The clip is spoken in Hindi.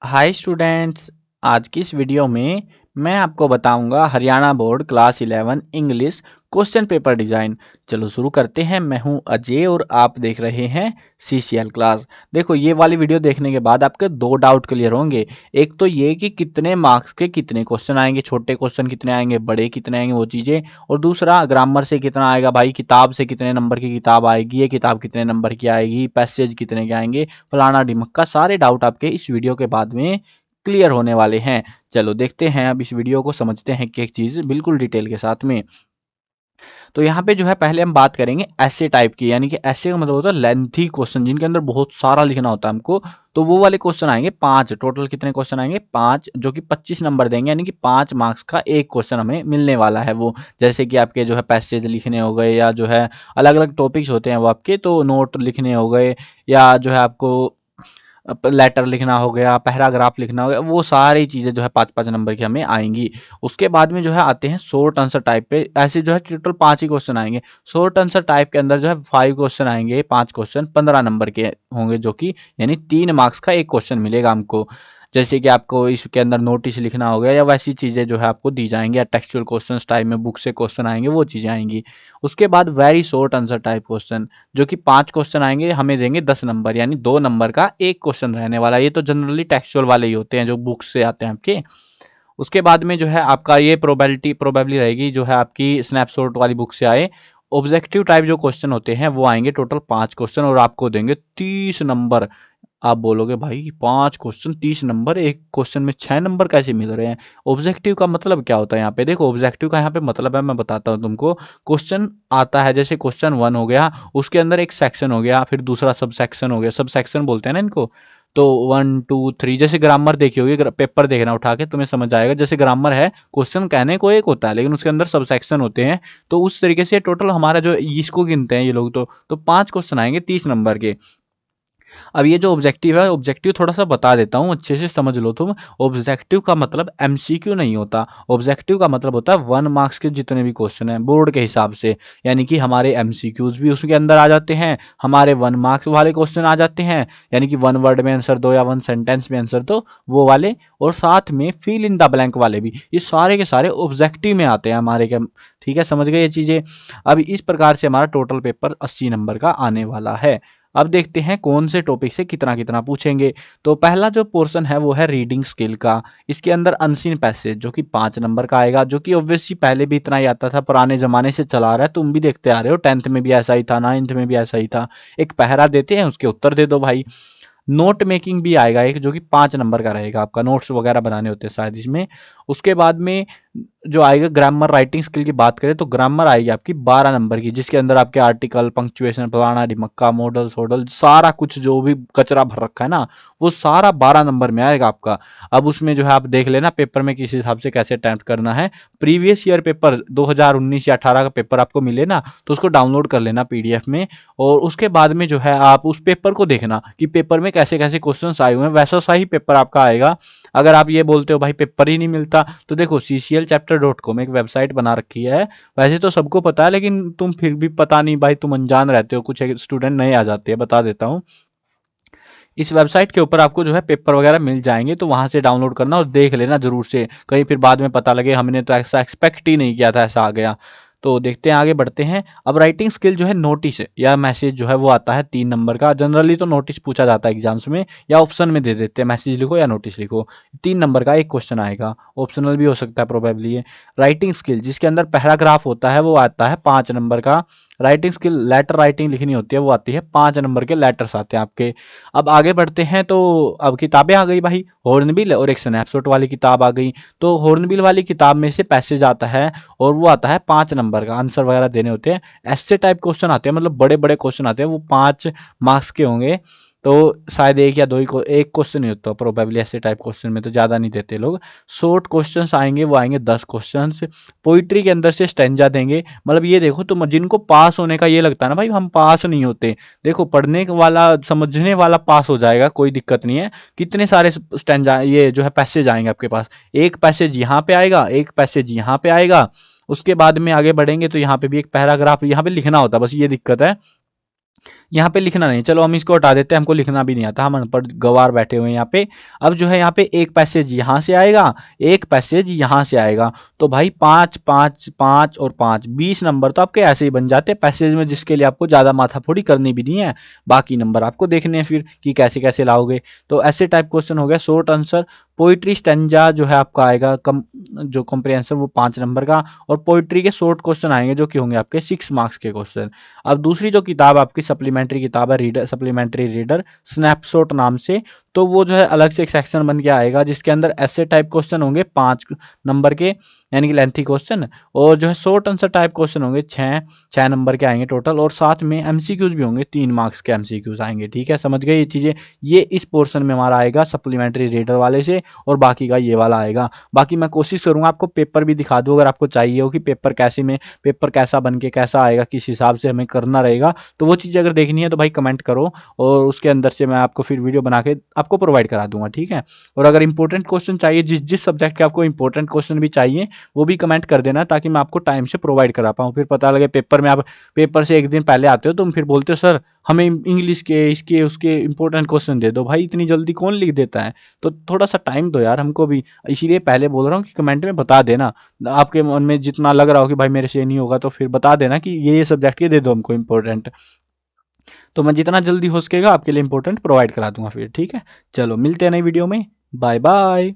Hi students. आज की इस वीडियो में मैं आपको बताऊंगा Haryana board class 11 English question paper design. चलो शुरू करते हैं। मैं हूं अजय और आप देख रहे हैं सीसीएल क्लास। देखो, ये वाली वीडियो देखने के बाद आपके दो डाउट क्लियर होंगे। एक तो ये कि कितने मार्क्स के कितने क्वेश्चन आएंगे, छोटे क्वेश्चन कितने आएंगे, बड़े कितने आएंगे, वो चीज़ें। और दूसरा, ग्रामर से कितना आएगा भाई, किताब से कितने नंबर की किताब आएगी, ये किताब कितने नंबर की आएगी, पैसेज कितने के आएंगे, फलाना ढिमक्का। सारे डाउट आपके इस वीडियो के बाद में क्लियर होने वाले हैं। चलो देखते हैं, अब इस वीडियो को समझते हैं कि एक चीज़ बिल्कुल डिटेल के साथ में। तो यहाँ पे जो है पहले हम बात करेंगे ऐसे टाइप की, यानी कि ऐसे का मतलब होता है लेंथी क्वेश्चन जिनके अंदर बहुत सारा लिखना होता है हमको। तो वो वाले क्वेश्चन आएंगे 5। टोटल कितने क्वेश्चन आएंगे? 5, जो कि 25 नंबर देंगे, यानी कि 5 मार्क्स का एक क्वेश्चन हमें मिलने वाला है। वो जैसे कि आपके जो है पैसेज लिखने हो गए, या जो है अलग अलग टॉपिक्स होते हैं वो आपके, तो नोट लिखने हो गए, या जो है आपको लेटर लिखना हो गया, पैराग्राफ लिखना हो गया, वो सारी चीज़ें जो है 5-5 नंबर की हमें आएंगी। उसके बाद में जो है आते हैं शॉर्ट आंसर टाइप पे। ऐसे जो है टोटल 5 ही क्वेश्चन आएंगे। शॉर्ट आंसर टाइप के अंदर जो है 5 क्वेश्चन आएंगे, 5 क्वेश्चन 15 नंबर के होंगे, जो कि यानी 3 मार्क्स का एक क्वेश्चन मिलेगा हमको। जैसे कि आपको इसके अंदर नोटिस लिखना हो गया, या वैसी चीज़ें जो है आपको दी जाएंगी, या टेक्सचुअल क्वेश्चन टाइप में बुक से क्वेश्चन आएंगे, वो चीज़ें आएंगी। उसके बाद very short answer type question, जो कि 5 क्वेश्चन आएंगे, हमें देंगे 10 नंबर, यानी 2 नंबर का एक क्वेश्चन रहने वाला। ये तो जनरली टेक्सचुअल वाले ही होते हैं जो बुक से आते हैं आपके। उसके बाद में जो है आपका ये प्रोबेबिलिटी रहेगी, जो है आपकी स्नैपशॉट वाली बुक से आए। ऑब्जेक्टिव टाइप जो क्वेश्चन होते हैं वो आएंगे टोटल 5 क्वेश्चन, और आपको देंगे 30 नंबर। आप बोलोगे भाई 5 क्वेश्चन 30 नंबर, एक क्वेश्चन में 6 नंबर कैसे मिल रहे हैं? ऑब्जेक्टिव का मतलब क्या होता है यहाँ पे? देखो, ऑब्जेक्टिव का यहाँ पे मतलब है, मैं बताता हूँ तुमको। क्वेश्चन आता है, जैसे क्वेश्चन 1 हो गया, उसके अंदर एक सेक्शन हो गया, फिर दूसरा सब सेक्शन हो गया। सब सेक्शन बोलते हैं ना इनको। तो 1 2 3, जैसे ग्रामर देखी होगी, पेपर देखना उठा के, तुम्हें समझ आएगा। जैसे ग्रामर है, क्वेश्चन कहने को एक होता है, लेकिन उसके अंदर सब सेक्शन होते हैं। तो उस तरीके से टोटल हमारा जो इसको गिनते हैं ये लोग, तो 5 क्वेश्चन आएंगे 30 नंबर के। अब ये जो ऑब्जेक्टिव है, ऑब्जेक्टिव थोड़ा सा बता देता हूँ, अच्छे से समझ लो तुम। ऑब्जेक्टिव का मतलब एमसीक्यू नहीं होता। ऑब्जेक्टिव का मतलब होता है 1 मार्क्स के जितने भी क्वेश्चन हैं बोर्ड के हिसाब से, यानी कि हमारे एमसीक्यूज भी उसके अंदर आ जाते हैं, हमारे 1 मार्क्स वाले क्वेश्चन आ जाते हैं, यानी कि 1 वर्ड में आंसर दो या 1 सेंटेंस में आंसर दो, वो वाले। और साथ में फिल इन द ब्लैंक वाले भी, ये सारे के सारे ऑब्जेक्टिव में आते हैं हमारे के। ठीक है, समझ गए ये चीज़ें? अब इस प्रकार से हमारा टोटल पेपर 80 नंबर का आने वाला है। अब देखते हैं कौन से टॉपिक से कितना कितना पूछेंगे। तो पहला जो पोर्शन है वो है रीडिंग स्किल का। इसके अंदर अनसीन पैसेज, जो कि 5 नंबर का आएगा, जो कि ऑब्वियसली पहले भी इतना ही आता था, पुराने जमाने से चला आ रहा है, तुम भी देखते आ रहे हो। 10th में भी ऐसा ही था, 9th में भी ऐसा ही था। एक पहरा देते हैं, उसके उत्तर दे दो भाई। नोट मेकिंग भी आएगा एक, जो कि 5 नंबर का रहेगा, आपका नोट्स वगैरह बनाने होते हैं शायद इसमें। उसके बाद में जो आएगा ग्रामर राइटिंग स्किल की बात करें, तो ग्रामर आएगी आपकी 12 नंबर की, जिसके अंदर आपके आर्टिकल, पंक्चुएशन, फलाना ढिमक्का, मॉडल सोडल, सारा कुछ जो भी कचरा भर रखा है ना, वो सारा 12 नंबर में आएगा आपका। अब उसमें जो है आप देख लेना पेपर में किस हिसाब से कैसे अटेम्प्ट करना है। प्रीवियस ईयर पेपर 2019 या 18 का पेपर आपको मिले ना, तो उसको डाउनलोड कर लेना पीडीएफ में। और उसके बाद में जो है आप उस पेपर को देखना कि पेपर में कैसे कैसे क्वेश्चन आए हुए हैं, वैसा सा ही पेपर आपका आएगा। अगर आप ये बोलते हो भाई पेपर ही नहीं मिलता, तो देखो cclchapter.com एक वेबसाइट बना रखी है। वैसे तो सबको पता है, लेकिन तुम फिर भी पता नहीं भाई, तुम अनजान रहते हो, कुछ स्टूडेंट नए आ जाते हैं, बता देता हूँ। इस वेबसाइट के ऊपर आपको जो है पेपर वगैरह मिल जाएंगे, तो वहां से डाउनलोड करना और देख लेना जरूर से, कहीं फिर बाद में पता लगे हमने तो ऐसा एक्सपेक्ट ही नहीं किया था, ऐसा आ गया। तो देखते हैं, आगे बढ़ते हैं। अब राइटिंग स्किल जो है, नोटिस या मैसेज जो है वो आता है 3 नंबर का। जनरली तो नोटिस पूछा जाता है एग्जाम्स में, या ऑप्शन में दे देते हैं, मैसेज लिखो या नोटिस लिखो। 3 नंबर का एक क्वेश्चन आएगा, ऑप्शनल भी हो सकता है प्रोबेबली ये। राइटिंग स्किल जिसके अंदर पैराग्राफ होता है, वो आता है 5 नंबर का। राइटिंग स्किल लेटर राइटिंग लिखनी होती है, वो आती है 5 नंबर के लेटर्स आते हैं आपके। अब आगे बढ़ते हैं, तो अब किताबें आ गई भाई, हॉर्नबिल और एक स्नैपशॉट वाली किताब आ गई। तो हॉर्नबिल वाली किताब में से पैसेज आता है, और वो आता है 5 नंबर का, आंसर वगैरह देने होते हैं। ऐसे टाइप क्वेश्चन आते हैं, मतलब बड़े बड़े क्वेश्चन आते हैं, वो 5 मार्क्स के होंगे। तो शायद एक या दो ही एक क्वेश्चन ही होता है प्रोबेबली, ऐसे टाइप क्वेश्चन में तो ज़्यादा नहीं देते लोग। शॉर्ट क्वेश्चंस आएंगे, वो आएंगे 10 क्वेश्चंस। पोइट्री के अंदर से स्टेंजा देंगे। मतलब ये देखो, तुम जिनको पास होने का ये लगता है ना भाई हम पास नहीं होते, देखो पढ़ने वाला समझने वाला पास हो जाएगा, कोई दिक्कत नहीं है। कितने सारे स्टेंजा, ये जो है पैसेज आएंगे आपके पास। एक पैसेज यहाँ पे आएगा, एक पैसेज यहाँ पे आएगा। उसके बाद में आगे बढ़ेंगे तो यहाँ पे भी एक पैराग्राफ यहाँ पे लिखना होता है, बस ये दिक्कत है। यहाँ पे लिखना नहीं, चलो हम इसको हटा देते हैं, हमको लिखना भी नहीं आता, हम अनपढ़ गवार बैठे हुए हैं यहाँ पे। अब जो है यहाँ पे एक पैसेज यहाँ से आएगा, एक पैसेज यहाँ से आएगा, तो भाई 5 5 5 और 5 20 नंबर तो आपके ऐसे ही बन जाते हैं पैसेज में, जिसके लिए आपको ज़्यादा माथाफोड़ी करनी भी नहीं है। बाकी नंबर आपको देखने हैं फिर कि कैसे कैसे लाओगे। तो ऐसे टाइप क्वेश्चन हो गया शॉर्ट आंसर। पोइट्री स्टैंजा जो है आपका आएगा कम, जो कॉम्प्रिहेंशन वो 5 नंबर का, और पोइट्री के शॉर्ट क्वेश्चन आएंगे जो कि होंगे आपके 6 मार्क्स के क्वेश्चन। अब दूसरी जो किताब आपकी सप्लीमेंट्री किताब है, रीडर सप्लीमेंट्री रीडर स्नैपशॉट नाम से, तो वो जो है अलग से एक सेक्शन बन के आएगा, जिसके अंदर ऐसे टाइप क्वेश्चन होंगे 5 नंबर के, यानी कि लेंथी क्वेश्चन, और जो है शॉर्ट आंसर टाइप क्वेश्चन होंगे 6 नंबर के आएंगे टोटल, और साथ में एमसीक्यूज भी होंगे, 3 मार्क्स के एमसीक्यूज आएंगे। ठीक है, समझ गए ये चीज़ें। ये इस पोर्शन में हमारा आएगा सप्लीमेंट्री रीडर वाले से, और बाकी का ये वाला आएगा। बाकी मैं कोशिश करूंगा आपको पेपर भी दिखा दूं, अगर आपको चाहिए हो कि पेपर कैसे में, पेपर कैसा बन के कैसा आएगा, किस हिसाब से हमें करना रहेगा, तो वो चीज़ अगर देखनी है तो भाई कमेंट करो, और उसके अंदर से मैं आपको फिर वीडियो बना के आपको प्रोवाइड करा दूंगा। ठीक है, और अगर इंपॉर्टेंट क्वेश्चन चाहिए, जिस जिस सब्जेक्ट के आपको इंपॉर्टेंट क्वेश्चन भी चाहिए, वो भी कमेंट कर देना, ताकि मैं आपको टाइम से प्रोवाइड करा पाऊँ। फिर पता लगे पेपर में आप पेपर से एक दिन पहले आते हो, तुम फिर बोलते हो सर हमें इंग्लिश के इसके उसके इंपॉर्टेंट क्वेश्चन दे दो। भाई इतनी जल्दी कौन लिख देता है, तो थोड़ा सा टाइम दो यार हमको भी। इसीलिए पहले बोल रहा हूँ कि कमेंट में बता देना, आपके मन में जितना लग रहा हो कि भाई मेरे से नहीं होगा, तो फिर बता देना कि ये सब्जेक्ट के दे दो हमको इंपॉर्टेंट, तो मैं जितना जल्दी हो सकेगा आपके लिए इंपॉर्टेंट प्रोवाइड करा दूंगा फिर। ठीक है, चलो मिलते हैं नई वीडियो में, बाय बाय।